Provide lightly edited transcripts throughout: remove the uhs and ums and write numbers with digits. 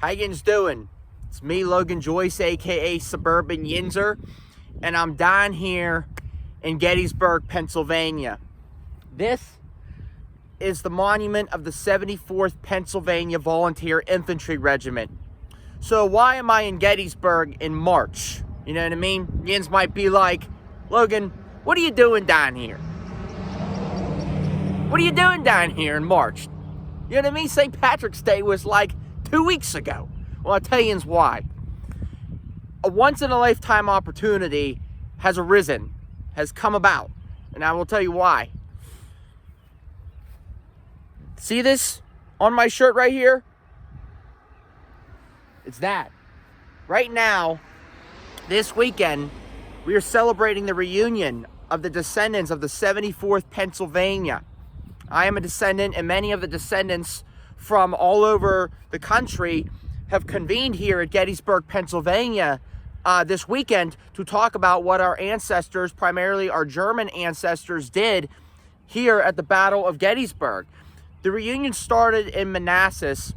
How you doing? It's me, Logan Joyce, aka Suburban Yinzer, and I'm down here in Gettysburg, Pennsylvania. This is the monument of the 74th Pennsylvania Volunteer Infantry Regiment. So why am I in Gettysburg in March? You know what I mean? Yins might be like, Logan, what are you doing down here? What are you doing down here in March? You know what I mean? St. Patrick's Day was like 2 weeks ago. Well, I'll tell you why. A once-in-a-lifetime opportunity has arisen, has come about, and I will tell you why. See this on my shirt right here? It's that. Right now, this weekend, we are celebrating the reunion of the descendants of the 74th Pennsylvania. I am a descendant, and many of the descendants from all over the country have convened here at Gettysburg, Pennsylvania this weekend to talk about what our ancestors, primarily our German ancestors, did here at the Battle of Gettysburg. The reunion started in Manassas,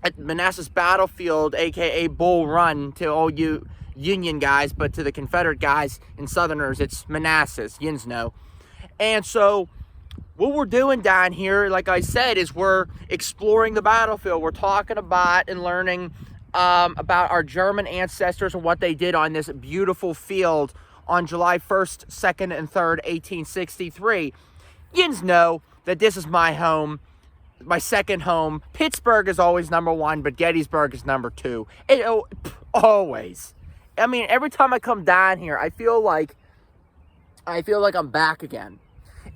at Manassas Battlefield, aka Bull Run to all you Union guys, but to the Confederate guys and Southerners, it's Manassas, yins know. And so what we're doing down here, like I said, is we're exploring the battlefield. We're talking about and learning about our German ancestors and what they did on this beautiful field on July 1st, 2nd, and 3rd, 1863. Yins know that this is my home, my second home. Pittsburgh is always number one, but Gettysburg is number two. Always. I mean, every time I come down here, I feel like I'm back again.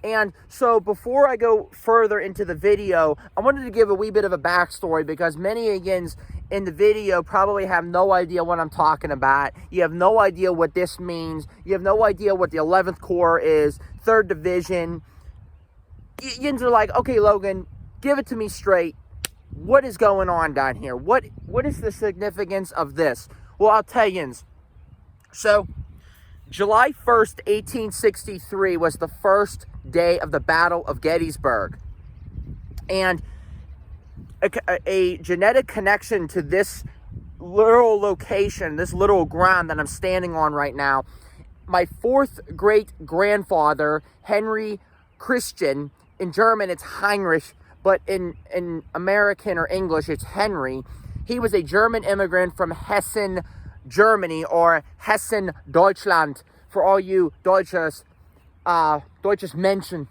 And so before I go further into the video, I wanted to give a wee bit of a backstory because many again in the video probably have no idea what I'm talking about. You have no idea what this means. You have no idea what the 11th Corps is, 3rd Division. Yins are like, okay, Logan, give it to me straight. What is going on down here? What is the significance of this? Well, I'll tell you. So, July 1st, 1863 was the first day of the Battle of Gettysburg. And a genetic connection to this little location, this little ground that I'm standing on right now, my fourth great-grandfather, Henry Christian, in German it's Heinrich, but in American or English it's Henry. He was a German immigrant from Hessen, Germany, or Hessen, Deutschland, for all you Deutsches Menschen.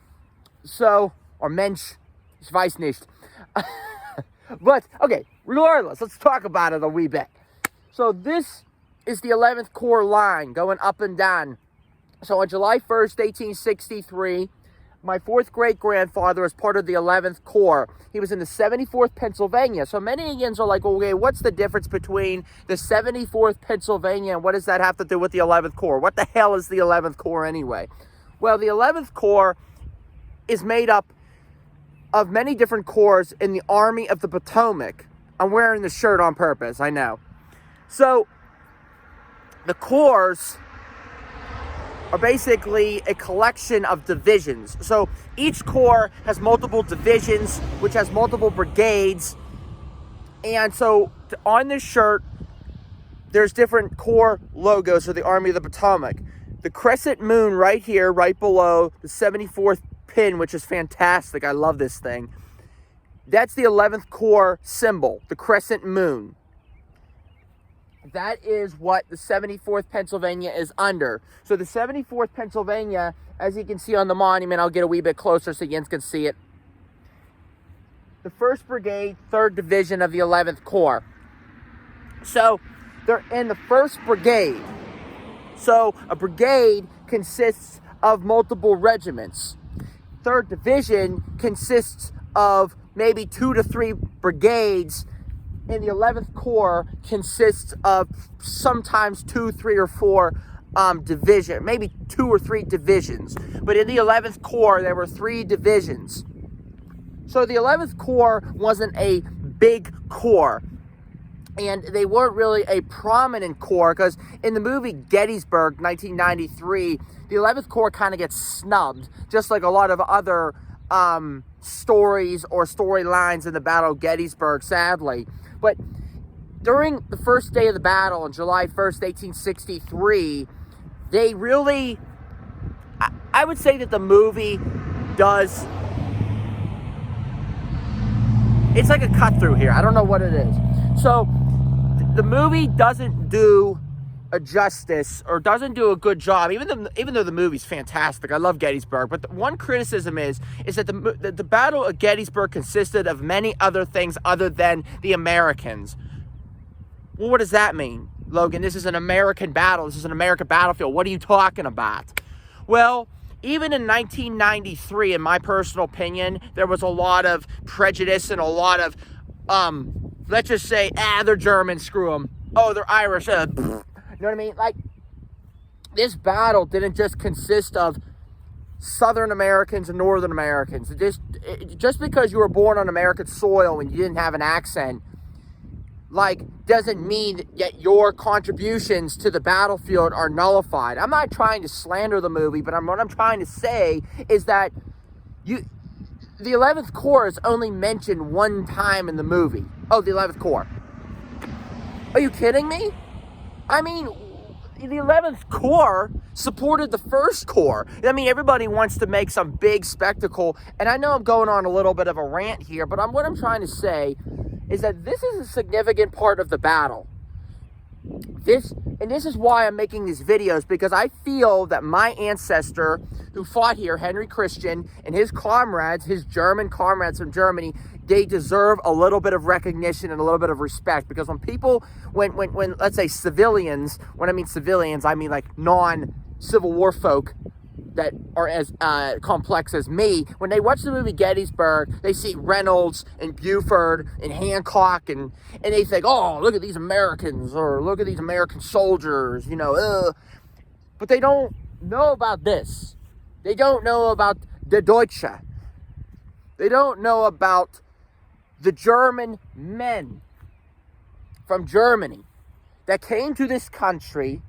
So, or Mensch, ich weiß nicht. But, okay, regardless, let's talk about it a wee bit. So this is the 11th Corps line going up and down. So on July 1st, 1863, my fourth great-grandfather was part of the 11th Corps. He was in the 74th Pennsylvania. So many Indians are like, okay, what's the difference between the 74th Pennsylvania and what does that have to do with the 11th Corps? What the hell is the 11th Corps anyway? Well, the 11th Corps is made up of many different corps in the Army of the Potomac. I'm wearing the shirt on purpose, I know. So the corps are basically a collection of divisions. So each corps has multiple divisions, which has multiple brigades. And so on this shirt, there's different corps logos for the Army of the Potomac. The crescent moon right here, right below the 74th pin, which is fantastic. I love this thing. That's the 11th Corps symbol, the crescent moon. That is what the 74th Pennsylvania is under. So the 74th Pennsylvania, as you can see on the monument, I'll get a wee bit closer so Jens can see it. The 1st Brigade, 3rd Division of the 11th Corps. So they're in the 1st Brigade. So a brigade consists of multiple regiments. 3rd Division consists of maybe 2 to 3 brigades, and the 11th Corps consists of sometimes 2, 3, or 4 division, maybe 2 or 3 divisions. But in the 11th Corps, there were 3 divisions. So the 11th Corps wasn't a big corps, and they weren't really a prominent corps, because in the movie Gettysburg, 1993, the 11th Corps kind of gets snubbed, just like a lot of other stories or storylines in the Battle of Gettysburg, sadly. But during the first day of the battle on July 1st, 1863, they really, I would say that the movie does, it's like a cut through here. I don't know what it is. So the movie doesn't do a justice, or doesn't do a good job, even though the movie's fantastic. I love Gettysburg, but the one criticism is that the Battle of Gettysburg consisted of many other things other than the Americans. Well, what does that mean, Logan? This is an American battle. This is an American battlefield. What are you talking about? Well, even in 1993, in my personal opinion, there was a lot of prejudice and a lot of, let's just say, they're German, screw them. Oh, they're Irish, you know what I mean? Like, this battle didn't just consist of Southern Americans and Northern Americans. Just because you were born on American soil and you didn't have an accent, like, doesn't mean that your contributions to the battlefield are nullified. I'm not trying to slander the movie, but what I'm trying to say is that the 11th Corps is only mentioned one time in the movie. Oh, the 11th Corps. Are you kidding me? I mean, the 11th Corps supported the 1st Corps. I mean, everybody wants to make some big spectacle, and I know I'm going on a little bit of a rant here, but what I'm trying to say is that this is a significant part of the battle. This is why I'm making these videos, because I feel that my ancestor who fought here, Henry Christian, and his comrades, his German comrades from Germany, they deserve a little bit of recognition and a little bit of respect. Because when people, when let's say civilians, when I mean civilians, I mean like non-Civil War folk that are as complex as me, when they watch the movie Gettysburg, they see Reynolds and Buford and Hancock, and they think, oh, look at these Americans, or look at these American soldiers, you know, but they don't know about this. They don't know about the Deutsche. They don't know about the German men from Germany that came to this country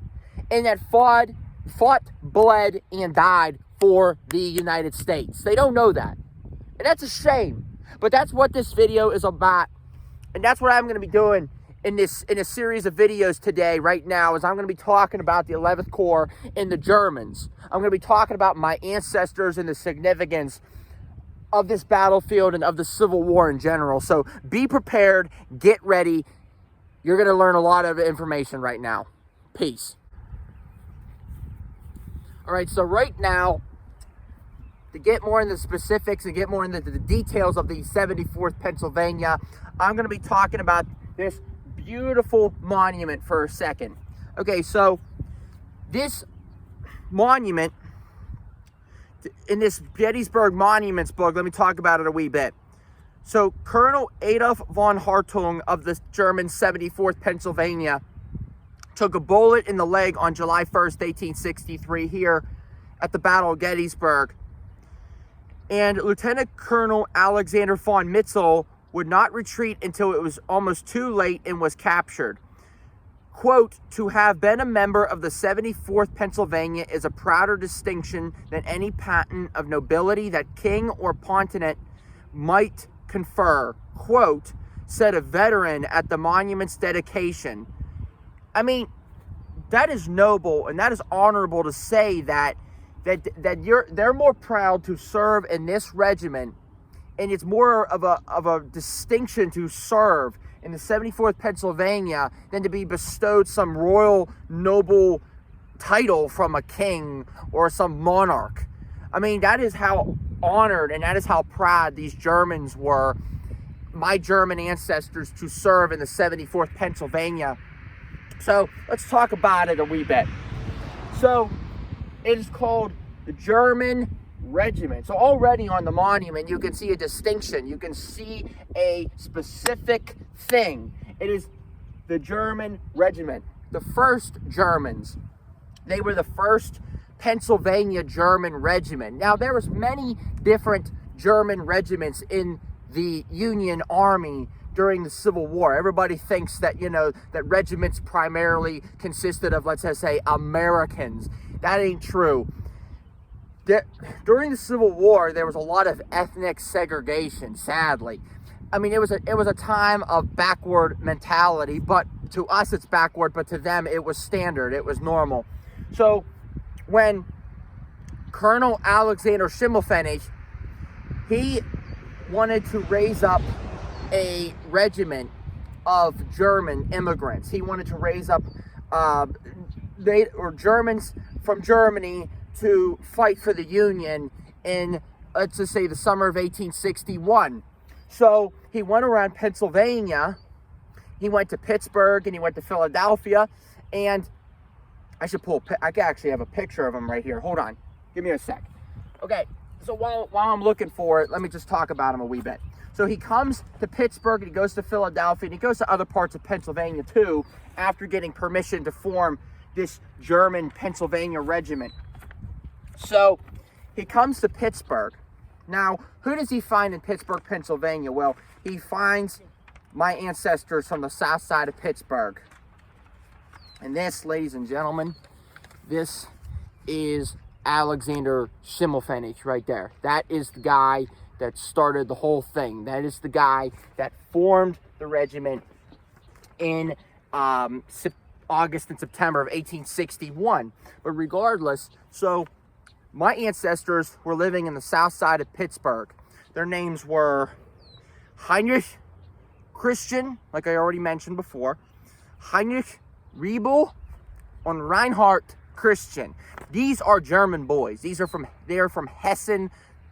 and that fought, bled, and died for the United States. They don't know that. And that's a shame. But that's what this video is about. And that's what I'm going to be doing in a series of videos today, right now, is I'm going to be talking about the 11th Corps and the Germans. I'm going to be talking about my ancestors and the significance of this battlefield and of the Civil War in general. So be prepared, get ready. You're going to learn a lot of information right now. Peace. All right, so right now, to get more into the specifics and get more into the details of the 74th Pennsylvania, I'm going to be talking about this beautiful monument for a second. Okay, so this monument, in this Gettysburg Monuments book, let me talk about it a wee bit. So Colonel Adolf von Hartung of the German 74th Pennsylvania took a bullet in the leg on July 1st, 1863 here at the Battle of Gettysburg. And Lieutenant Colonel Alexander von Mitzel would not retreat until it was almost too late and was captured. Quote, to have been a member of the 74th Pennsylvania is a prouder distinction than any patent of nobility that king or pontiff might confer, quote, said a veteran at the monument's dedication. I mean, that is noble and that is honorable to say that they're more proud to serve in this regiment, and it's more of a distinction to serve in the 74th Pennsylvania than to be bestowed some royal noble title from a king or some monarch. I mean, that is how honored and that is how proud these Germans were, my German ancestors, to serve in the 74th Pennsylvania. So let's talk about it a wee bit. So it is called the German Regiment. So already on the monument, you can see a distinction. You can see a specific thing. It is the German Regiment. The first Germans. They were the first Pennsylvania German Regiment. Now, there was many different German regiments in the Union Army during the Civil War. Everybody thinks that, you know, that regiments primarily consisted of, let's just say, Americans. That ain't true. During the Civil War, there was a lot of ethnic segregation, sadly. I mean, it was a time of backward mentality, but to us it's backward, but to them it was standard, it was normal. So when Colonel Alexander Schimmelpfennig, he wanted to raise up a regiment of German immigrants. He wanted to raise up Germans from Germany to fight for the Union in, let's just say, the summer of 1861. So he went around Pennsylvania, he went to Pittsburgh, and he went to Philadelphia, and I actually have a picture of him right here. Hold on, give me a sec. Okay, so while I'm looking for it, let me just talk about him a wee bit. So he comes to Pittsburgh, and he goes to Philadelphia, and he goes to other parts of Pennsylvania too, after getting permission to form this German Pennsylvania regiment. So he comes to Pittsburgh. Now, who does he find in Pittsburgh, Pennsylvania? Well, he finds my ancestors from the south side of Pittsburgh. And this, ladies and gentlemen, this is Alexander Schimmelpfennig right there. That is the guy that started the whole thing. That is the guy that formed the regiment in August and September of 1861. But regardless, so my ancestors were living in the south side of Pittsburgh. Their names were Heinrich Christian, like I already mentioned before, Heinrich Riebel, and Reinhard Christian. These are German boys. They are from Hessen,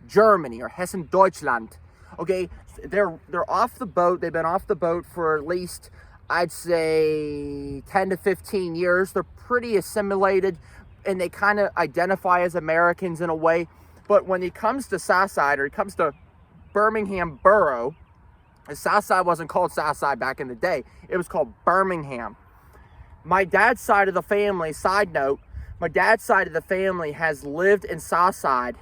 Germany, or Hessen, Deutschland. Okay, they're off the boat. They've been off the boat for at least, I'd say, 10 to 15 years. They're pretty assimilated, and they kind of identify as Americans in a way. But when he comes to Southside, or he comes to Birmingham Borough, the Southside wasn't called Southside back in the day. It was called Birmingham. My dad's side of the family, side note, my dad's side of the family has lived in Southside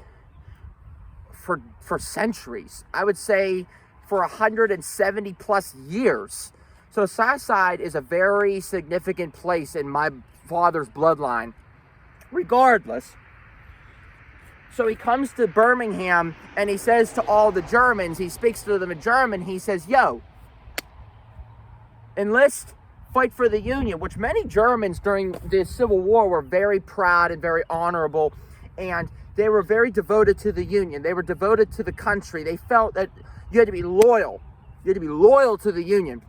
for centuries. I would say for 170 plus years. So Southside is a very significant place in my father's bloodline. Regardless, so he comes to Birmingham and he says to all the Germans, he speaks to them in German, he says, yo, enlist, fight for the Union, which many Germans during the Civil War were very proud and very honorable, and they were very devoted to the Union. They were devoted to the country. They felt that you had to be loyal. You had to be loyal to the Union.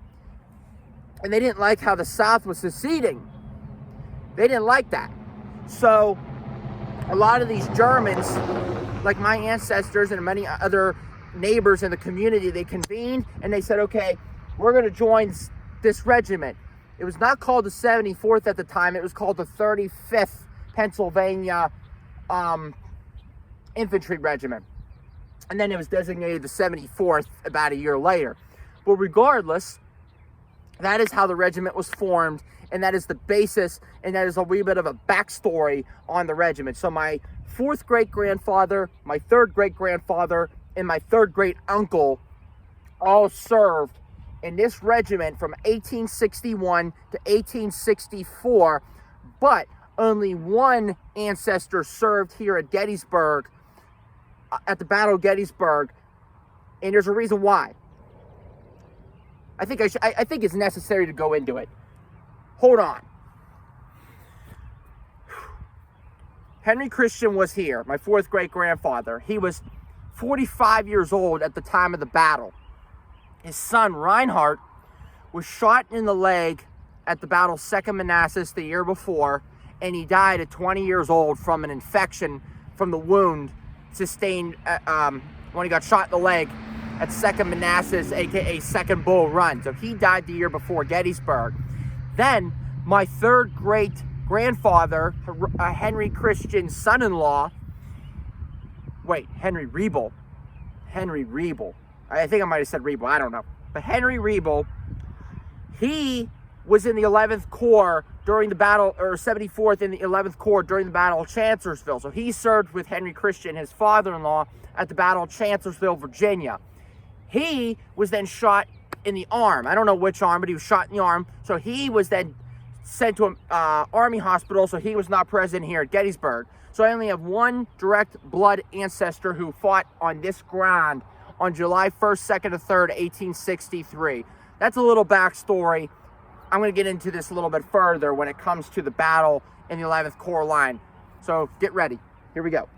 And they didn't like how the South was seceding. They didn't like that. So a lot of these Germans, like my ancestors and many other neighbors in the community, they convened and they said, okay, we're going to join this regiment. It was not called the 74th at the time. It was called the 35th Pennsylvania Infantry Regiment. And then it was designated the 74th about a year later. But regardless, that is how the regiment was formed, and that is the basis, and that is a wee bit of a backstory on the regiment. So my fourth great-grandfather, my third great-grandfather, and my third great-uncle all served in this regiment from 1861 to 1864, but only one ancestor served here at Gettysburg, at the Battle of Gettysburg, and there's a reason why. I think it's necessary to go into it. Hold on. Henry Christian was here, my fourth great-grandfather. He was 45 years old at the time of the battle. His son, Reinhard, was shot in the leg at the Battle of Second Manassas the year before, and he died at 20 years old from an infection from the wound sustained when he got shot in the leg at Second Manassas, aka Second Bull Run. So he died the year before Gettysburg. Then my third great-grandfather, Henry Christian's son-in-law, Henry Riebel. I think I might have said Riebel, I don't know. But Henry Riebel, he was in the 11th Corps during the battle, or 74th in the 11th Corps during the Battle of Chancellorsville. So he served with Henry Christian, his father-in-law, at the Battle of Chancellorsville, Virginia. He was then shot in the arm. I don't know which arm, but he was shot in the arm. So he was then sent to an army hospital, so he was not present here at Gettysburg. So I only have one direct blood ancestor who fought on this ground on July 1st, 2nd, and 3rd, 1863. That's a little backstory. I'm going to get into this a little bit further when it comes to the battle in the 11th Corps line. So get ready. Here we go.